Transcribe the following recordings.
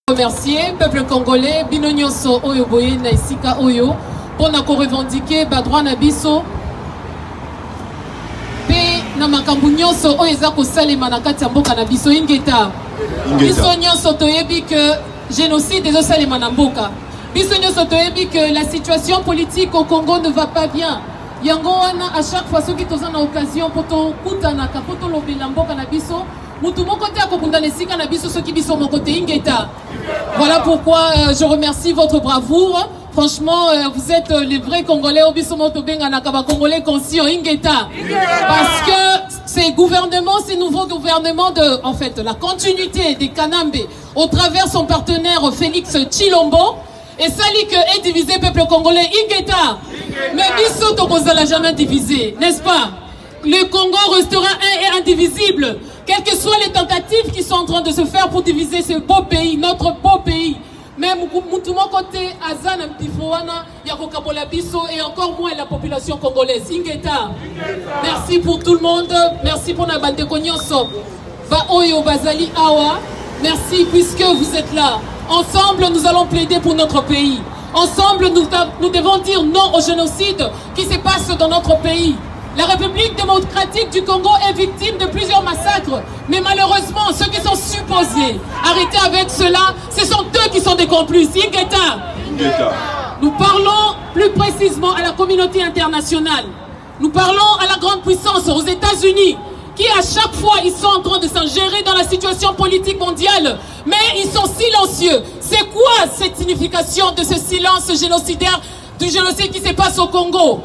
Remercier peuple congolais bino nyonso oyo boye na isika oyo pona ko revendiquer ba droit na biso pe na makambu nyonso oyo eza ko salema na kati ya mboka na biso ingeta biso nyonso toyebi que génocide ezo salema na mboka biso nyonso toyebi que la situation politique au Congo ne va pas bien yango wana à chaque fois soki toza na occasion poto kutana ka poto lobela mboka na biso mutu moko te akobunda nesika na biso soki biso moko te ingeta. Voilà pourquoi je remercie votre bravoure. Franchement, vous êtes les vrais Congolais au biso moto benga na kaba Congolais conscients ingeta. Parce que ces gouvernements, ces nouveaux gouvernements de en fait la continuité des Kanambe au travers son partenaire Félix Tshilombo et sali que est divisé peuple congolais ingeta. Mais biso tokozala jamais divisé, n'est-ce pas? Le Congo restera un et indivisible. Quelles que soient les tentatives qui sont en train de se faire pour diviser ce beau pays, notre beau pays. Même Moutouma côté Azan Mpifoana, Yakokabola Bisso et encore moins la population congolaise. Ingeta. Merci pour tout le monde. Merci pour la bande Konyoso. Va Oyo Bazali Awa. Merci puisque vous êtes là. Ensemble, nous allons plaider pour notre pays. Ensemble, nous devons dire non au génocide qui se passe dans notre pays. La République démocratique du Congo est victime de plusieurs massacres. Mais malheureusement, ceux qui sont supposés arrêter avec cela, ce sont eux qui sont des complices. Ingeta. Nous parlons plus précisément à la communauté internationale. Nous parlons à la grande puissance, aux États-Unis, qui à chaque fois, ils sont en train de s'ingérer dans la situation politique mondiale. Mais ils sont silencieux. C'est quoi cette signification de ce silence génocidaire, du génocide qui se passe au Congo?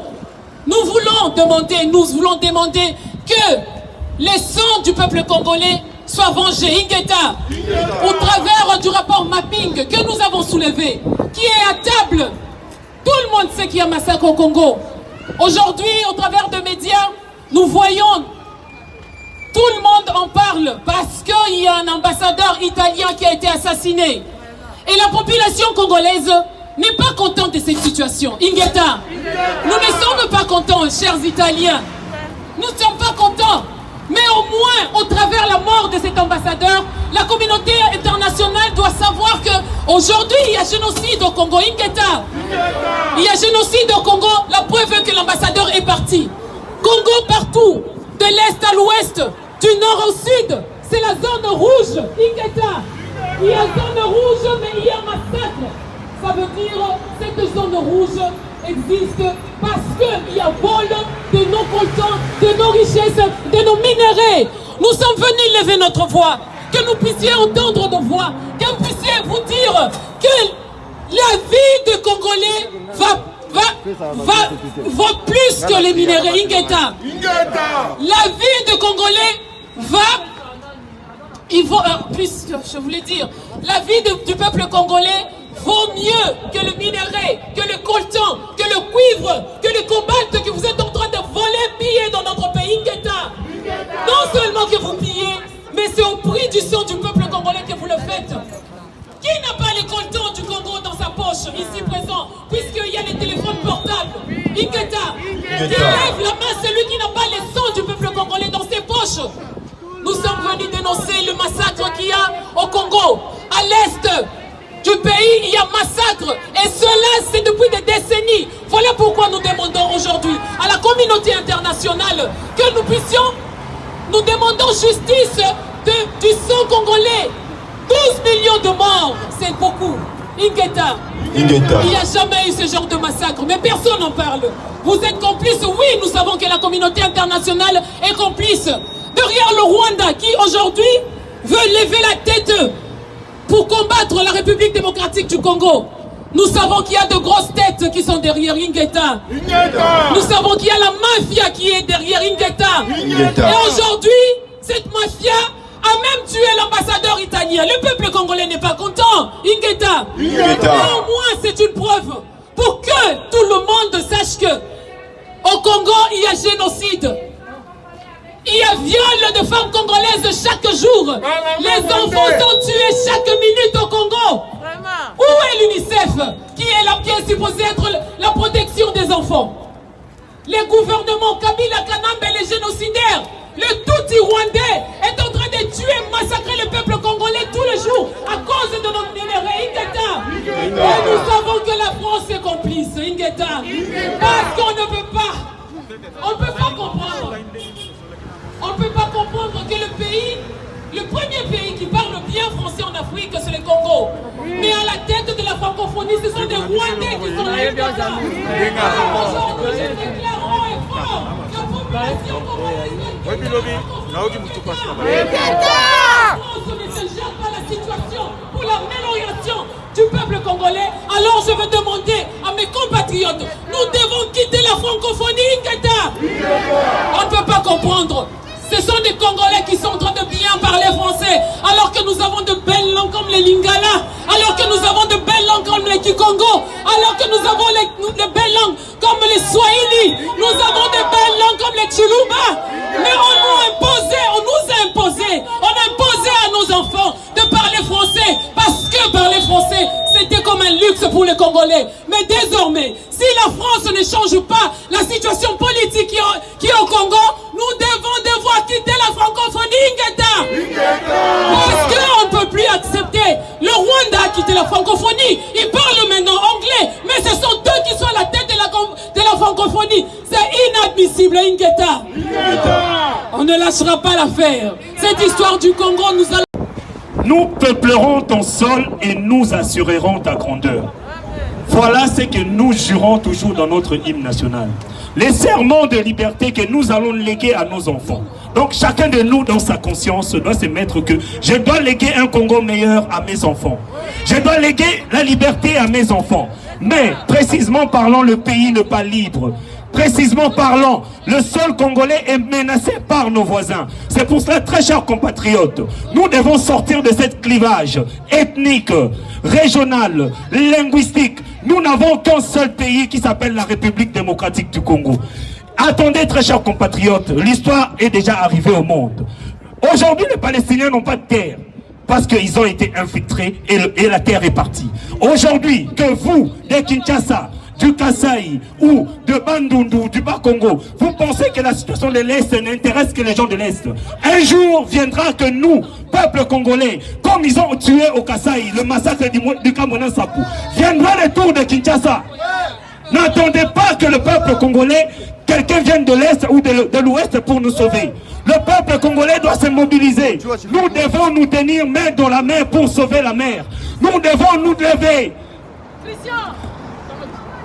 Nous voulons demander que les sangs du peuple congolais soient vengés. Ingeta, au travers du rapport mapping que nous avons soulevé, qui est à table, tout le monde sait qu'il y a un massacre au Congo. Aujourd'hui, au travers de médias, nous voyons, tout le monde en parle parce qu'il y a un ambassadeur italien qui a été assassiné. Et la population congolaise n'est pas content de cette situation. Ingeta, nous ne sommes pas contents, chers Italiens. Nous ne sommes pas contents. Mais au moins, au travers la mort de cet ambassadeur, la communauté internationale doit savoir qu'aujourd'hui, il y a génocide au Congo. Ingeta, il y a génocide au Congo. La preuve est que l'ambassadeur est parti. Congo partout, de l'est à l'ouest, du nord au sud, c'est la zone rouge. Ingeta, il y a zone rouge, mais il y a massacre. Ça veut dire que cette zone rouge existe parce qu'il y a vol de nos coltans, de nos richesses, de nos minéraux. Nous sommes venus lever notre voix, que nous puissions entendre nos voix, que nous puissions vous dire que la vie des Congolais vaut plus que les minéraux. Ingeta. La vie des Congolais il vaut plus, je voulais dire, la vie du peuple congolais vaut mieux que le minerai, que le coltan, que le cuivre, que le cobalt que vous êtes en train de voler, piller dans notre pays. Ingeta. Non seulement que vous pillez, mais c'est au prix du sang du peuple congolais que vous le faites. Qui n'a pas les coltans du Congo dans sa poche, ici présent, puisqu'il y a les téléphones portables? Ingeta. Qui lève la main celui qui n'a pas les sangs du peuple congolais dans ses poches? Nous sommes venus dénoncer le massacre qu'il y a au Congo. À l'est du pays, il y a massacre. Et cela, c'est depuis des décennies. Voilà pourquoi nous demandons aujourd'hui à la communauté internationale que nous demandons justice du sang congolais. 12 millions de morts, c'est beaucoup. Ingeta. Il n'y a jamais eu ce genre de massacre, mais personne n'en parle. Vous êtes complices, oui, nous savons que la communauté internationale est complice. Derrière le Rwanda qui aujourd'hui veut lever la tête pour combattre la République démocratique du Congo. Nous savons qu'il y a de grosses têtes qui sont derrière Ingeta. Nous savons qu'il y a la mafia qui est derrière Ingeta. Et aujourd'hui, cette mafia a même tué l'ambassadeur italien. Le peuple congolais n'est pas content. Ingeta. Néanmoins, c'est une preuve pour que tout le monde sache que au Congo, il y a génocide. Il y a viol de femmes congolaises chaque jour. Les enfants sont tués chaque minute au Congo. Où est l'UNICEF qui est supposé être la protection des enfants? Les gouvernements Kabila, Kanambe, les génocidaires, le Tutsi rwandais est en train de tuer, massacrer le peuple congolais tous les jours à cause de notre énergie. francophonie, ce sont des Rwandais qui sont là. Aujourd'hui, je déclare haut et fort que la population congolaise ne se gère pas la situation pour l'amélioration du peuple congolais. Alors je vais demander à mes compatriotes, nous devons quitter la francophonie, Ngeta. On ne peut pas comprendre. Ce sont des Congolais qui sont en train de bien parler français, alors que nous avons de belles langues comme les Lingala, alors que nous avons de belles langues comme les Kikongo, alors que nous avons de belles langues comme les Swahili, nous avons de belles langues comme les Chiluba. Mais on nous a imposé à nos enfants de parler français, parce que parler français, c'était comme un luxe pour les Congolais. Mais désormais, si la France ne change pas la situation politique qui est au Congo, nous devons devoir quitter la francophonie, Ngeta. Parce qu'on ne peut plus accepter. Le Rwanda a quitté la francophonie. Ils parlent maintenant anglais. Mais ce sont eux qui sont à la tête de la francophonie. C'est inadmissible, Ngeta. On ne lâchera pas l'affaire. Cette histoire du Congo, nous peuplerons ton sol et nous assurerons ta grandeur. Voilà ce que nous jurons toujours dans notre hymne national. Les serments de liberté que nous allons léguer à nos enfants. Donc chacun de nous dans sa conscience doit se mettre que je dois léguer un Congo meilleur à mes enfants. Je dois léguer la liberté à mes enfants. Mais précisément parlant, le pays n'est pas libre. Précisément parlant, le sol congolais est menacé par nos voisins. C'est pour cela, très chers compatriotes, nous devons sortir de cette clivage ethnique, régional, linguistique. Nous n'avons qu'un seul pays qui s'appelle la République démocratique du Congo. Attendez, très chers compatriotes, l'histoire est déjà arrivée au monde. Aujourd'hui, les Palestiniens n'ont pas de terre, parce qu'ils ont été infiltrés et la terre est partie. Aujourd'hui, que vous, de Kinshasa, du Kasaï ou de Bandundu, du Bas-Congo, vous pensez que la situation de l'Est n'intéresse que les gens de l'Est. Un jour viendra que nous, peuple congolais, comme ils ont tué au Kasaï, le massacre du Kamona Sapou, viendra le tour de Kinshasa. N'attendez pas que le peuple congolais, quelqu'un vienne de l'Est ou de l'Ouest pour nous sauver. Le peuple congolais doit se mobiliser. Nous devons nous tenir main dans la main pour sauver la mer. Nous devons nous lever.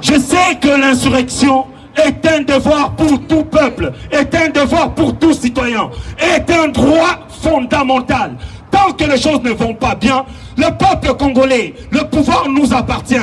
Je sais que l'insurrection est un devoir pour tout peuple, est un devoir pour tout citoyen, est un droit fondamental. Tant que les choses ne vont pas bien, le peuple congolais, le pouvoir nous appartient.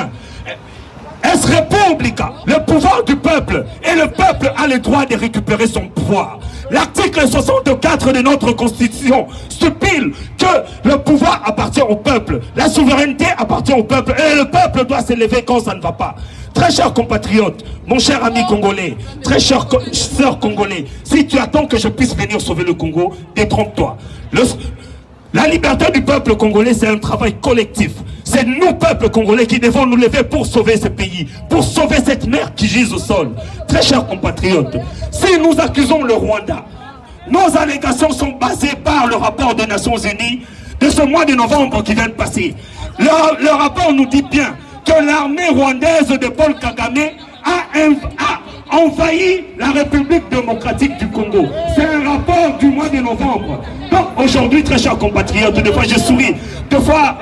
Est-ce Républica, le pouvoir du peuple, et le peuple a le droit de récupérer son pouvoir. L'article 64 de notre constitution stipule que le pouvoir appartient au peuple, la souveraineté appartient au peuple, et le peuple doit se lever quand ça ne va pas. Très chers compatriotes, mon cher ami congolais, très cher sœur congolais, si tu attends que je puisse venir sauver le Congo, détrompe-toi. La liberté du peuple congolais, c'est un travail collectif. C'est nous, peuple congolais, qui devons nous lever pour sauver ce pays, pour sauver cette mer qui gise au sol. Très chers compatriotes, si nous accusons le Rwanda, nos allégations sont basées par le rapport des Nations Unies de ce mois de novembre qui vient de passer. Le rapport nous dit bien que l'armée rwandaise de Paul Kagame a envahi la République démocratique du Congo. C'est un rapport du mois de novembre. Donc aujourd'hui, très chers compatriotes, des fois je souris, des fois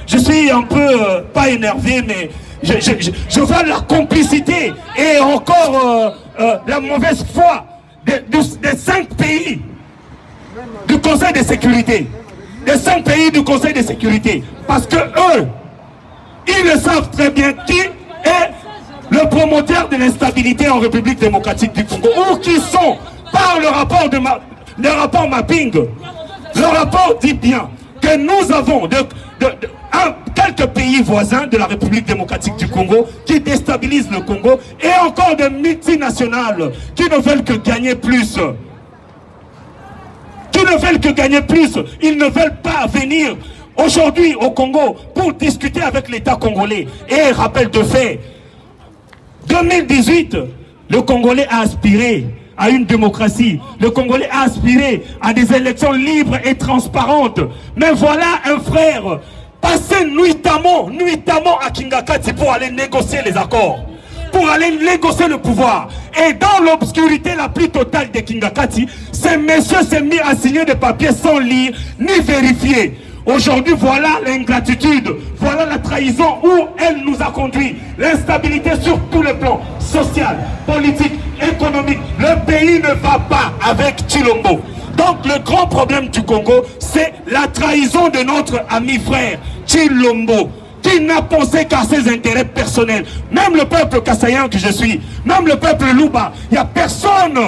je suis un peu, pas énervé, mais je vois la complicité et encore la mauvaise foi des 5 pays du Conseil de sécurité. Des 5 pays du Conseil de sécurité. Parce que eux, ils le savent très bien qui est le promoteur de l'instabilité en République démocratique du Congo, ou qui sont, par le rapport mapping. Le rapport dit bien que nous avons quelques pays voisins de la République démocratique du Congo qui déstabilisent le Congo, et encore de multinationales qui ne veulent que gagner plus. Qui ne veulent que gagner plus. Ils ne veulent pas venir aujourd'hui au Congo pour discuter avec l'État congolais. Et rappel de fait, 2018, le Congolais a aspiré à une démocratie. Le Congolais a aspiré à des élections libres et transparentes. Mais voilà un frère passé nuitamment à Kingakati pour aller négocier les accords, pour aller négocier le pouvoir. Et dans l'obscurité la plus totale de Kingakati, ces messieurs s'est mis à signer des papiers sans lire ni vérifier. Aujourd'hui, voilà l'ingratitude, voilà la trahison où elle nous a conduit. L'instabilité sur tous les plans, social, politique, économique. Le pays ne va pas avec Tshilombo. Donc le grand problème du Congo, c'est la trahison de notre ami frère Tshilombo, qui n'a pensé qu'à ses intérêts personnels. Même le peuple kassaïen que je suis, même le peuple Luba, il n'y a personne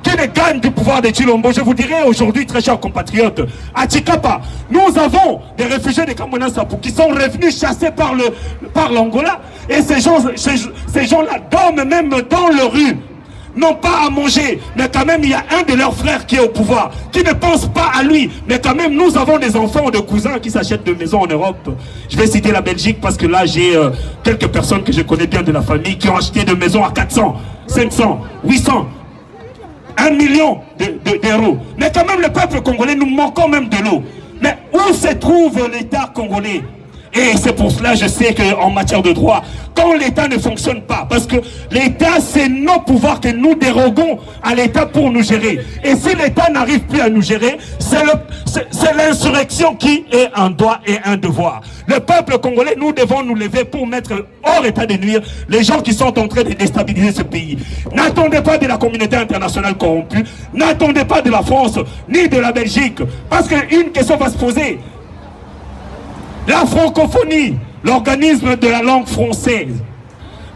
qui ne gagne du pouvoir de Tshilombo. Je vous dirais aujourd'hui, très chers compatriotes, à Tshikapa, nous avons des réfugiés de Kamona Sapou qui sont revenus chassés par l'Angola, et ces gens-là dorment même dans le rue, n'ont pas à manger, mais quand même il y a un de leurs frères qui est au pouvoir, qui ne pense pas à lui, mais quand même nous avons des enfants, de cousins qui s'achètent de maisons en Europe. Je vais citer la Belgique parce que là j'ai quelques personnes que je connais bien de la famille qui ont acheté de maisons à 400, 500, 800, 1 million d'euros. Mais quand même le peuple congolais, nous manquons même de l'eau. Mais où se trouve l'État congolais? Et c'est pour cela je sais qu'en matière de droit, quand l'État ne fonctionne pas, parce que l'État c'est nos pouvoirs que nous déroguons à l'État pour nous gérer. Et si l'État n'arrive plus à nous gérer, c'est l'insurrection qui est un droit et un devoir. Le peuple congolais, nous devons nous lever pour mettre hors état de nuire les gens qui sont en train de déstabiliser ce pays. N'attendez pas de la communauté internationale corrompue, n'attendez pas de la France ni de la Belgique, parce qu'une question va se poser. La francophonie, l'organisme de la langue française,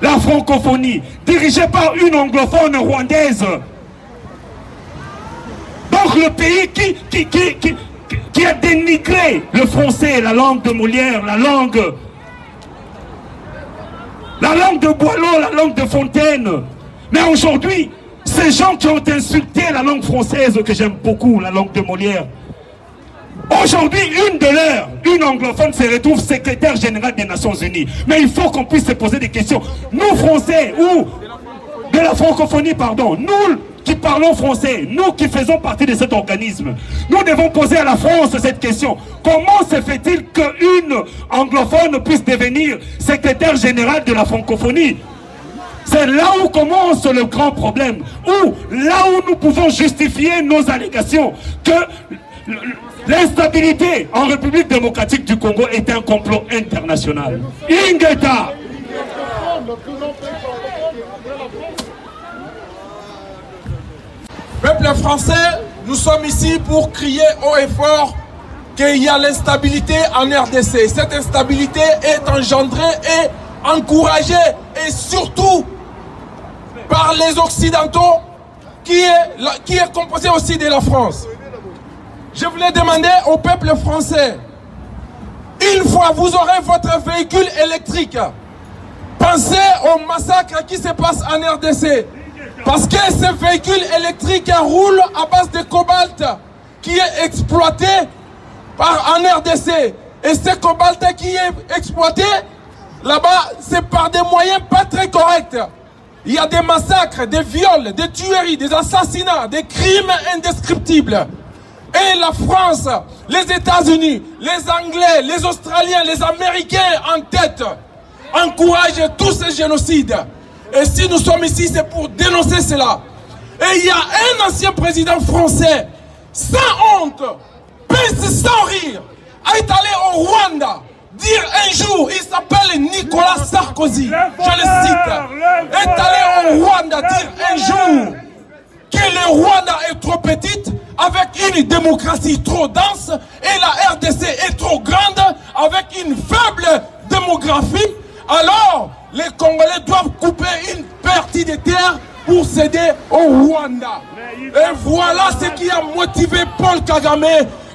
la francophonie, dirigée par une anglophone rwandaise. Donc le pays qui a dénigré le français, la langue de Molière, la langue de Boileau, la langue de Fontaine. Mais aujourd'hui, ces gens qui ont insulté la langue française, que j'aime beaucoup, la langue de Molière, aujourd'hui, une anglophone se retrouve secrétaire général des Nations Unies. Mais il faut qu'on puisse se poser des questions. Nous, Français, ou de la francophonie, pardon, nous qui parlons français, nous qui faisons partie de cet organisme, nous devons poser à la France cette question. Comment se fait-il qu'une anglophone puisse devenir secrétaire général de la francophonie? C'est là où commence le grand problème. Là où nous pouvons justifier nos allégations que l'instabilité en République démocratique du Congo est un complot international. Ingeta. Peuple français, nous sommes ici pour crier haut et fort qu'il y a l'instabilité en RDC. Cette instabilité est engendrée et encouragée, et surtout par les Occidentaux, qui est composé aussi de la France. Je voulais demander au peuple français, une fois vous aurez votre véhicule électrique, pensez au massacre qui se passe en RDC. Parce que ce véhicule électrique roule à base de cobalt qui est exploité en RDC. Et ce cobalt qui est exploité là-bas, c'est par des moyens pas très corrects. Il y a des massacres, des viols, des tueries, des assassinats, des crimes indescriptibles. Et la France, les États-Unis, les Anglais, les Australiens, les Américains en tête encouragent tous ces génocides. Et si nous sommes ici, c'est pour dénoncer cela. Et il y a un ancien président français, sans honte, pince sans rire, est allé au Rwanda dire un jour, il s'appelle Nicolas Sarkozy, je le cite, est allé au Rwanda dire un jour que le Rwanda est trop petite, avec une démocratie trop dense, et la RDC est trop grande, avec une faible démographie. Alors, les Congolais doivent couper une partie des terres pour céder au Rwanda. Et voilà ce qui a motivé Paul Kagame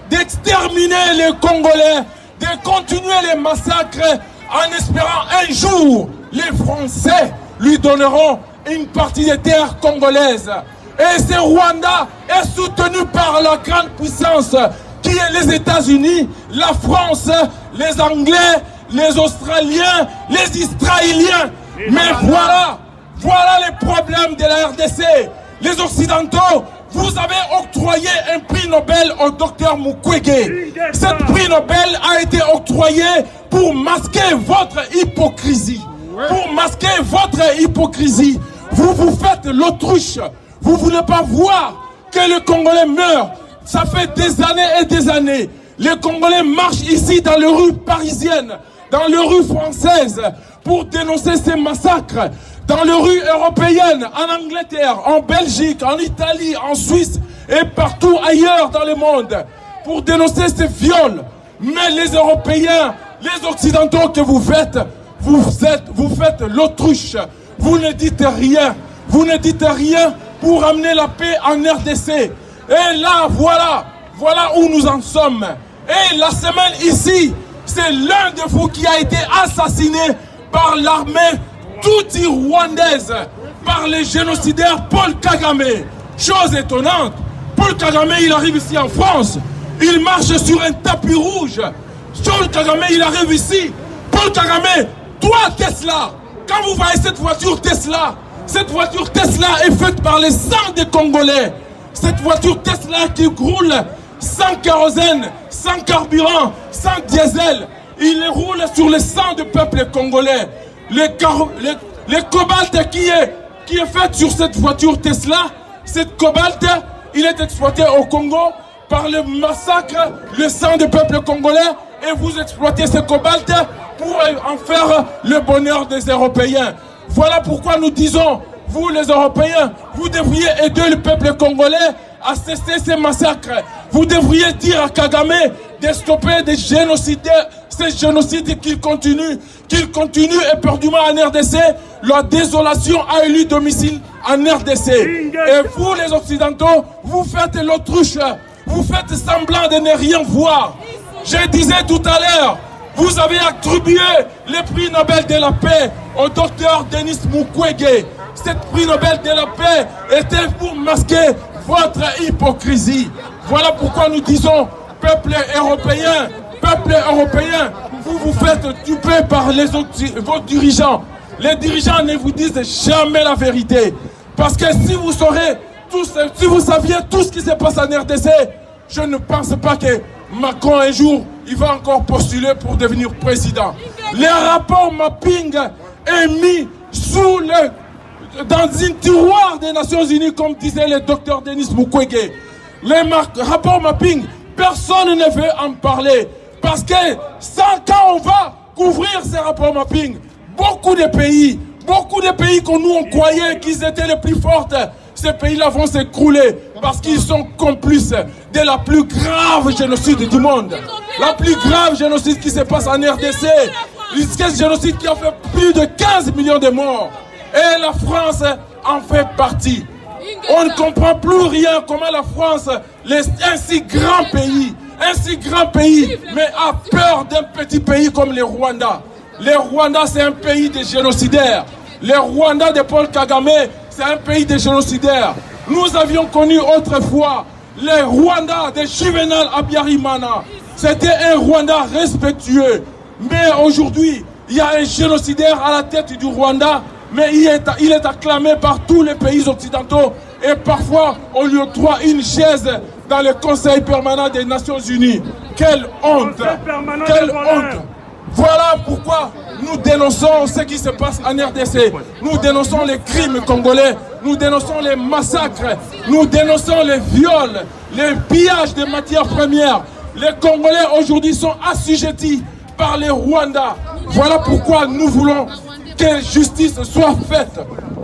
d'exterminer les Congolais, de continuer les massacres, en espérant un jour les Français lui donneront une partie des terres congolaises. Et ce Rwanda est soutenu par la grande puissance qui est les États-Unis, la France, les Anglais, les Australiens, les Israéliens. Mais voilà les problèmes de la RDC. Les Occidentaux, vous avez octroyé un prix Nobel au docteur Mukwege. Cet prix Nobel a été octroyé pour masquer votre hypocrisie. Pour masquer votre hypocrisie. Vous vous faites l'autruche. Vous ne voulez pas voir que le Congolais meurt. Ça fait des années et des années. Les Congolais marchent ici dans les rues parisiennes, dans les rues françaises, pour dénoncer ces massacres. Dans les rues européennes, en Angleterre, en Belgique, en Italie, en Suisse et partout ailleurs dans le monde, pour dénoncer ces viols. Mais les Européens, les Occidentaux que vous faites l'autruche. Vous ne dites rien. Vous ne dites rien pour amener la paix en RDC. Et là, voilà où nous en sommes. Et la semaine ici, c'est l'un de vous qui a été assassiné par l'armée Tutsi rwandaise, par les génocidaires Paul Kagame. Chose étonnante, Paul Kagame, il arrive ici en France, il marche sur un tapis rouge. Paul Kagame, il arrive ici. Paul Kagame, toi Tesla, quand vous voyez cette voiture Tesla est faite par les sangs des Congolais. Cette voiture Tesla qui roule sans kérosène, sans carburant, sans diesel. Il roule sur le sang du peuple congolais. Le cobalt qui est fait sur cette voiture Tesla, cette cobalt, il est exploité au Congo par le massacre, le sang du peuple congolais, et vous exploitez ce cobalt pour en faire le bonheur des Européens. Voilà pourquoi nous disons, vous les Européens, vous devriez aider le peuple congolais à cesser ces massacres. Vous devriez dire à Kagame de stopper des génocides, ces génocides qu'il continue éperdument en RDC. La désolation a élu domicile en RDC. Et vous les Occidentaux, vous faites l'autruche, vous faites semblant de ne rien voir. Je disais tout à l'heure, vous avez attribué le prix Nobel de la paix au docteur Denis Mukwege. Cette prix Nobel de la paix était pour masquer votre hypocrisie. Voilà pourquoi nous disons, peuple européen, vous vous faites duper par vos dirigeants. Les dirigeants ne vous disent jamais la vérité. Parce que si vous saviez tout ce qui se passe en RDC, je ne pense pas que Macron un jour, il va encore postuler pour devenir président. Les rapports mapping est mis dans une tiroir des Nations Unies, comme disait le docteur Denis Mukwege. Les rapports mapping, personne ne veut en parler. Parce que quand on va couvrir ces rapports mapping, beaucoup de pays que nous on croyait qu'ils étaient les plus fortes, ces pays-là vont s'écrouler parce qu'ils sont complices de la plus grave génocide du monde. La plus grave génocide qui se passe en RDC. Ce génocide qui a fait plus de 15 millions de morts. Et la France en fait partie. On ne comprend plus rien comment la France, un si grand pays, mais a peur d'un petit pays comme le Rwanda. Le Rwanda, c'est un pays de génocidaires. Le Rwanda de Paul Kagame, c'est un pays de génocidaires. Nous avions connu autrefois le Rwanda de Juvenal Habyarimana. C'était un Rwanda respectueux. Mais aujourd'hui, il y a un génocidaire à la tête du Rwanda, mais il est acclamé par tous les pays occidentaux. Et parfois, on lui octroie une chaise dans le Conseil permanent des Nations Unies. Quelle honte! Quelle honte! Voilà pourquoi nous dénonçons ce qui se passe en RDC. Nous dénonçons les crimes congolais, nous dénonçons les massacres, nous dénonçons les viols, les pillages de matières premières. Les Congolais aujourd'hui sont assujettis par les Rwandais. Voilà pourquoi nous voulons que justice soit faite.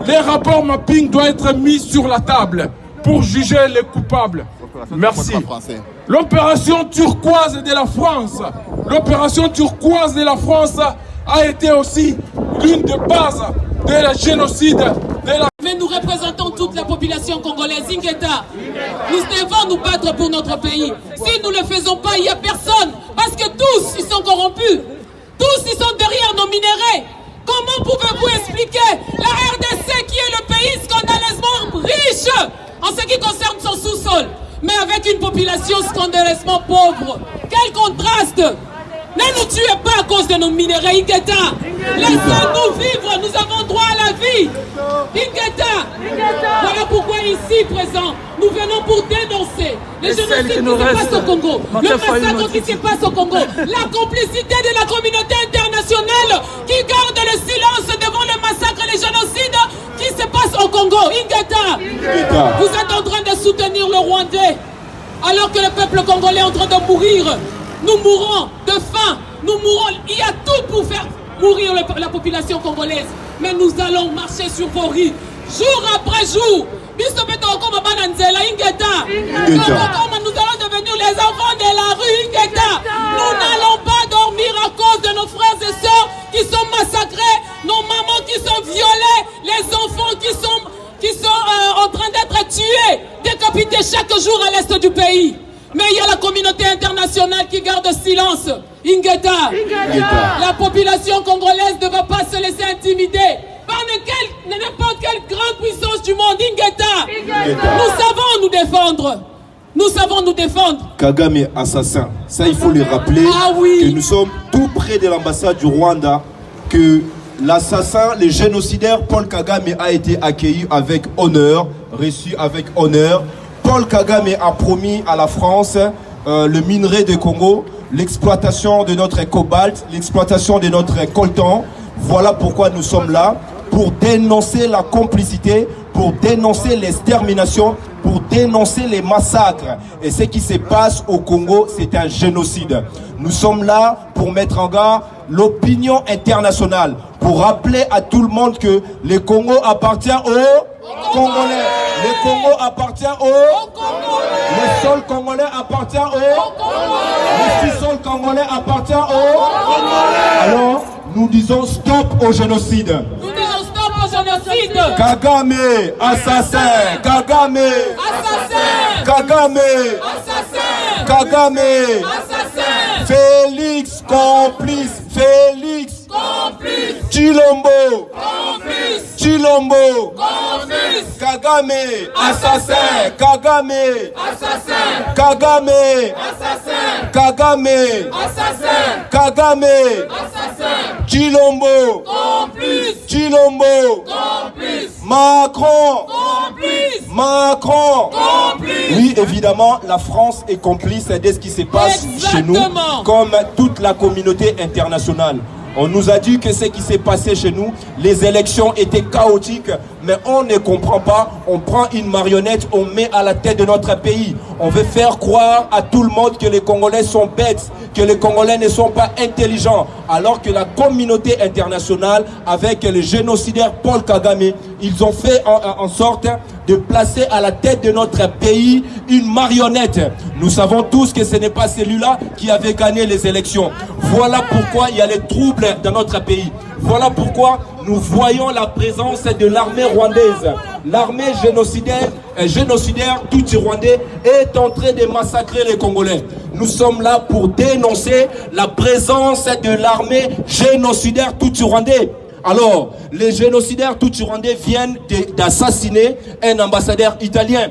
Les rapports mapping doivent être mis sur la table pour juger les coupables. Merci. L'opération turquoise de la France, a été aussi l'une des bases de la génocide. Mais nous représentons toute la population congolaise. Ingeta, nous devons nous battre pour notre pays. Si nous ne le faisons pas, il n'y a personne. Parce que tous, ils sont corrompus. Tous, ils sont derrière nos minéraux. Comment pouvez-vous expliquer la RDC qui est le pays scandaleusement riche en ce qui concerne son sous-sol, mais avec une population scandaleusement pauvre? Quel contraste! Ne nous tuez pas à cause de nos minéraux, Ingeta. Laissez-nous vivre, nous avons droit à la vie. Ingeta. Voilà pourquoi ici présent, nous venons pour dénoncer les génocides qui se passent au Congo, le massacre qui se passe au Congo, la complicité de la communauté internationale qui garde le silence devant le massacre et les génocides qui se passent au Congo. Ingeta, vous êtes en train de soutenir le Rwandais alors que le peuple congolais est en train de mourir. nous mourrons de faim, nous mourrons. Il y a tout pour faire mourir la population congolaise. Mais nous allons marcher sur vos rues, jour après jour. Nous allons devenir les enfants de la rue. Nous n'allons pas dormir à cause de nos frères et sœurs qui sont massacrés, nos mamans qui sont violées, les enfants qui sont en train d'être tués, décapités chaque jour à l'est du pays. Mais il y a la communauté internationale qui garde silence. Ingeta. La population congolaise ne va pas se laisser intimider par n'importe quelle grande puissance du monde. Ingeta. Nous savons nous défendre. Nous savons nous défendre. Kagame assassin. Ça, il faut le rappeler. Ah oui. Que nous sommes tout près de l'ambassade du Rwanda. Que l'assassin, le génocidaire Paul Kagame a été accueilli avec honneur, reçu avec honneur. Paul Kagame a promis à la France le minerai de Congo, l'exploitation de notre cobalt, l'exploitation de notre coltan. Voilà pourquoi nous sommes là, pour dénoncer la complicité, pour dénoncer l'extermination, pour dénoncer les massacres. Et ce qui se passe au Congo, c'est un génocide. Nous sommes là pour mettre en garde l'opinion internationale, pour rappeler à tout le monde que le Congo appartient aux Congolais. Le Congo appartient aux Congolais. Le sol congolais appartient aux Congolais. Le sous-sol congolais appartient aux Congolais. Alors, nous disons stop au génocide. Nous disons stop au génocide. Kagame, assassin. Kagame, Assassin. Kagame, Assassin. Kagame, Assassin. Félix, complice. Félix, Complice. Chilombo, Complice. Chilombo, Complice. Kagame, assassin. Kagame, Assassin. Kagame, Assassin. Kagame, Assassin. Kagame, Assassin. Chilombo, Complice. Chilombo, Complice. Macron, Complice. Macron. Complice. Oui, évidemment, la France est complice de ce qui se passe chez nous, Exactement. comme toute la communauté internationale. On nous a dit que ce qui s'est passé chez nous, les élections étaient chaotiques, mais on ne comprend pas. On prend une marionnette, on met à la tête de notre pays. On veut faire croire à tout le monde que les Congolais sont bêtes, que les Congolais ne sont pas intelligents, alors que la communauté internationale, avec le génocidaire Paul Kagame, ils ont fait en sorte de placer à la tête de notre pays une marionnette. Nous savons tous que ce n'est pas celui-là qui avait gagné les élections. Voilà pourquoi il y a les troubles dans notre pays. Voilà pourquoi nous voyons la présence de l'armée rwandaise. L'armée génocidaire tutsi-rwandais est en train de massacrer les Congolais. Nous sommes là pour dénoncer la présence de l'armée génocidaire tutsi-rwandais. Alors, les génocidaires tutsi-rwandais viennent d'assassiner un ambassadeur italien.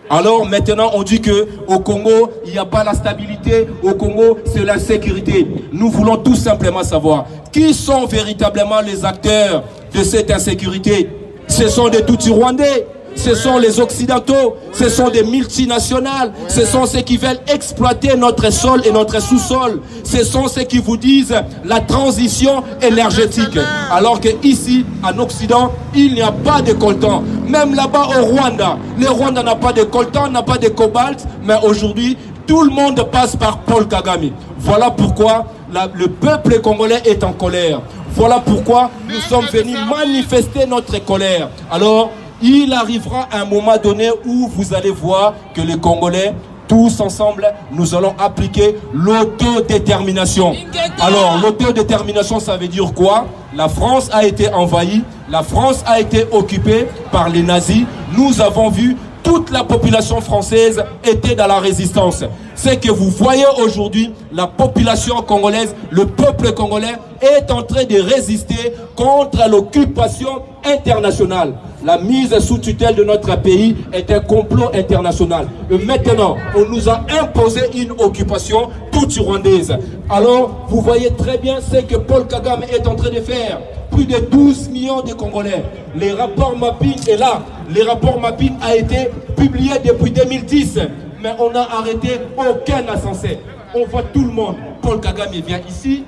Alors maintenant on dit que au Congo il n'y a pas la stabilité, au Congo c'est la sécurité. Nous voulons tout simplement savoir qui sont véritablement les acteurs de cette insécurité. Ce sont des Tutsi-Rwandais, ce sont les Occidentaux, ce sont des multinationales, ce sont ceux qui veulent exploiter notre sol et notre sous-sol. Ce sont ceux qui vous disent la transition énergétique. Alors qu'ici, en Occident, il n'y a pas de coltan. Même là-bas au Rwanda, le Rwanda n'a pas de coltan, n'a pas de cobalt, mais aujourd'hui, tout le monde passe par Paul Kagame. Voilà pourquoi le peuple congolais est en colère. Voilà pourquoi nous sommes venus manifester notre colère. Alors, il arrivera un moment donné où vous allez voir que les Congolais, tous ensemble, nous allons appliquer l'autodétermination. Alors, l'autodétermination, ça veut dire quoi? La France a été envahie, la France a été occupée par les nazis. Nous avons vu toute la population française était dans la résistance. C'est que vous voyez aujourd'hui, la population congolaise, le peuple congolais est en train de résister contre l'occupation internationale. La mise sous tutelle de notre pays est un complot international. Et maintenant, on nous a imposé une occupation tutsi-rwandaise. Alors, vous voyez très bien ce que Paul Kagame est en train de faire. Plus de 12 millions de Congolais. Les rapports mapping est là. Les rapports mapping a été publié depuis 2010. Mais on n'a arrêté aucun assassin. On voit tout le monde. Paul Kagame vient ici.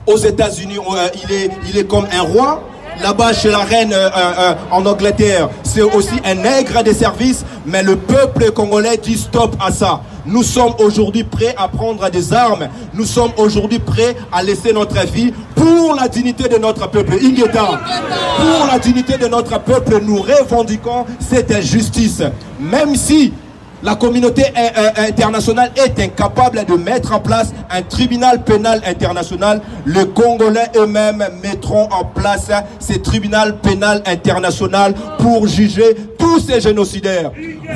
Aux États-Unis, il est comme un roi. là-bas chez la reine en Angleterre, c'est aussi un nègre des services, mais le peuple congolais dit stop à ça. Nous sommes aujourd'hui prêts à prendre des armes. Nous sommes aujourd'hui prêts à laisser notre vie pour la dignité de notre peuple. Ingeta, pour la dignité de notre peuple, nous revendiquons cette injustice. Même si la communauté internationale est incapable de mettre en place un tribunal pénal international, les Congolais eux-mêmes mettront en place ce tribunal pénal international pour juger tous ces génocidaires.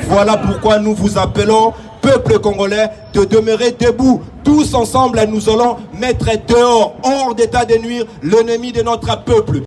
Voilà pourquoi nous vous appelons, peuple congolais, de demeurer debout. Tous ensemble, nous allons mettre dehors, hors d'état de nuire, l'ennemi de notre peuple.